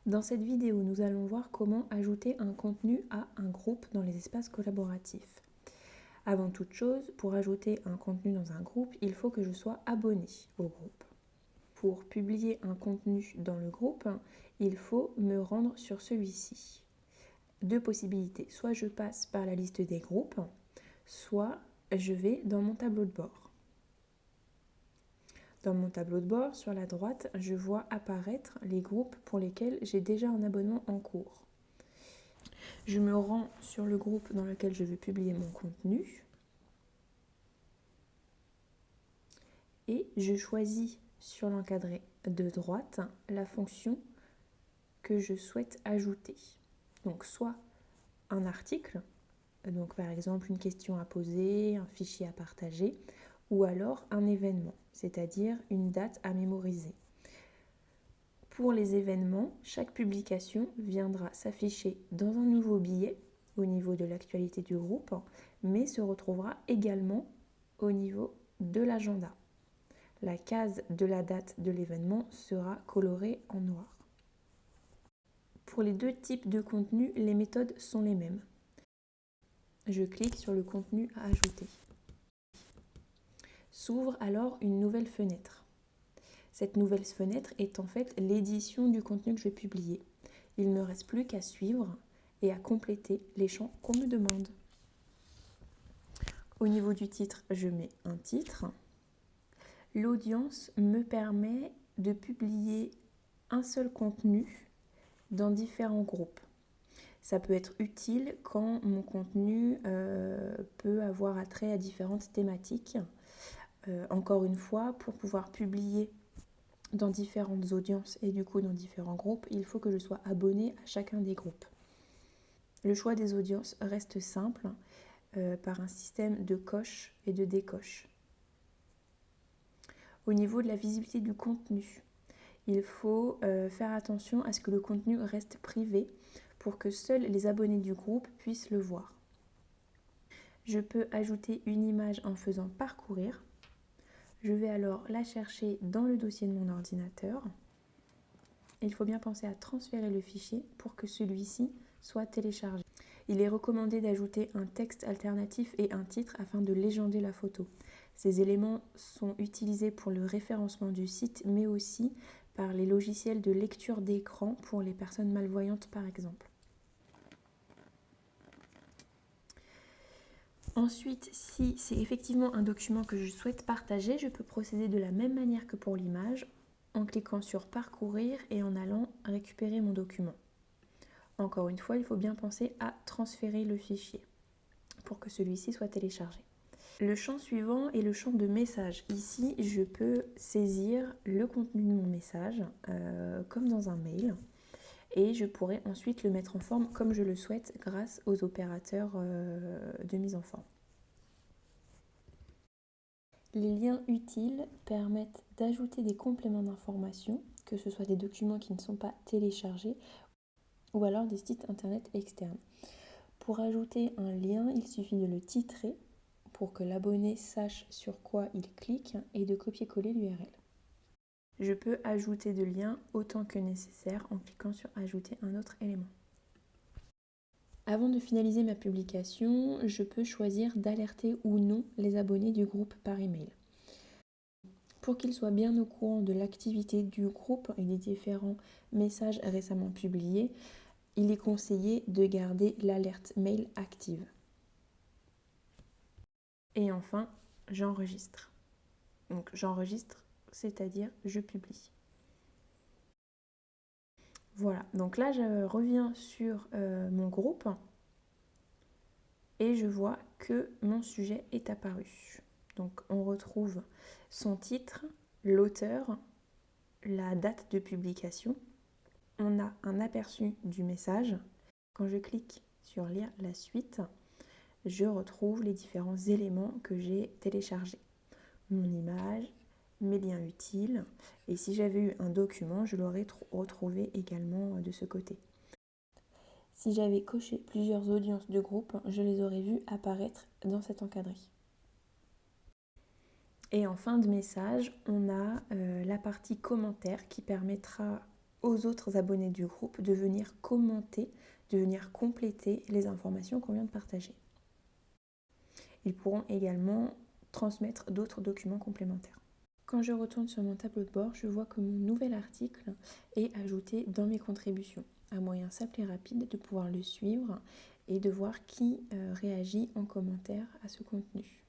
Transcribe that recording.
Dans cette vidéo, nous allons voir comment ajouter un contenu à un groupe dans les espaces collaboratifs. Avant toute chose, pour ajouter un contenu dans un groupe, il faut que je sois abonné au groupe. Pour publier un contenu dans le groupe, il faut me rendre sur celui-ci. Deux possibilités, soit je passe par la liste des groupes, soit je vais dans mon tableau de bord. Dans mon tableau de bord, sur la droite, je vois apparaître les groupes pour lesquels j'ai déjà un abonnement en cours. Je me rends sur le groupe dans lequel je veux publier mon contenu et je choisis sur l'encadré de droite la fonction que je souhaite ajouter. Donc soit un article, donc par exemple une question à poser, un fichier à partager, ou alors un événement, c'est-à-dire une date à mémoriser. Pour les événements, chaque publication viendra s'afficher dans un nouveau billet au niveau de l'actualité du groupe, mais se retrouvera également au niveau de l'agenda. La case de la date de l'événement sera colorée en noir. Pour les deux types de contenus, les méthodes sont les mêmes. Je clique sur le contenu à ajouter. S'ouvre alors une nouvelle fenêtre. Cette nouvelle fenêtre est en fait l'édition du contenu que je vais publier. Il ne me reste plus qu'à suivre et à compléter les champs qu'on me demande. Au niveau du titre, je mets un titre. L'audience me permet de publier un seul contenu dans différents groupes. Ça peut être utile quand mon contenu peut avoir attrait à différentes thématiques. Encore une fois, pour pouvoir publier dans différentes audiences et du coup dans différents groupes, il faut que je sois abonné à chacun des groupes. Le choix des audiences reste simple par un système de coche et de décoche. Au niveau de la visibilité du contenu, il faut faire attention à ce que le contenu reste privé pour que seuls les abonnés du groupe puissent le voir. Je peux ajouter une image en faisant parcourir. Je vais alors la chercher dans le dossier de mon ordinateur. Il faut bien penser à transférer le fichier pour que celui-ci soit téléchargé. Il est recommandé d'ajouter un texte alternatif et un titre afin de légender la photo. Ces éléments sont utilisés pour le référencement du site, mais aussi par les logiciels de lecture d'écran pour les personnes malvoyantes par exemple. Ensuite, si c'est effectivement un document que je souhaite partager, je peux procéder de la même manière que pour l'image, en cliquant sur parcourir et en allant récupérer mon document. Encore une fois, il faut bien penser à transférer le fichier pour que celui-ci soit téléchargé. Le champ suivant est le champ de message. Ici, je peux saisir le contenu de mon message comme dans un mail et je pourrais ensuite le mettre en forme comme je le souhaite grâce aux opérateurs de mise en forme. Les liens utiles permettent d'ajouter des compléments d'information, que ce soit des documents qui ne sont pas téléchargés ou alors des sites internet externes. Pour ajouter un lien, il suffit de le titrer pour que l'abonné sache sur quoi il clique et de copier-coller l'URL. Je peux ajouter de liens autant que nécessaire en cliquant sur ajouter un autre élément. Avant de finaliser ma publication, je peux choisir d'alerter ou non les abonnés du groupe par email. Pour qu'ils soient bien au courant de l'activité du groupe et des différents messages récemment publiés, il est conseillé de garder l'alerte mail active. Et enfin, j'enregistre. Donc j'enregistre, c'est-à-dire je publie. Voilà, donc là je reviens sur mon groupe et je vois que mon sujet est apparu. Donc on retrouve son titre, l'auteur, la date de publication. On a un aperçu du message. Quand je clique sur lire la suite, je retrouve les différents éléments que j'ai téléchargés. Mon image, mes liens utiles, et si j'avais eu un document, je l'aurais retrouvé également de ce côté. Si j'avais coché plusieurs audiences de groupe, je les aurais vues apparaître dans cet encadré. Et en fin de message, on a la partie commentaires qui permettra aux autres abonnés du groupe de venir commenter, de venir compléter les informations qu'on vient de partager. Ils pourront également transmettre d'autres documents complémentaires. Quand je retourne sur mon tableau de bord, je vois que mon nouvel article est ajouté dans mes contributions. Un moyen simple et rapide de pouvoir le suivre et de voir qui réagit en commentaire à ce contenu.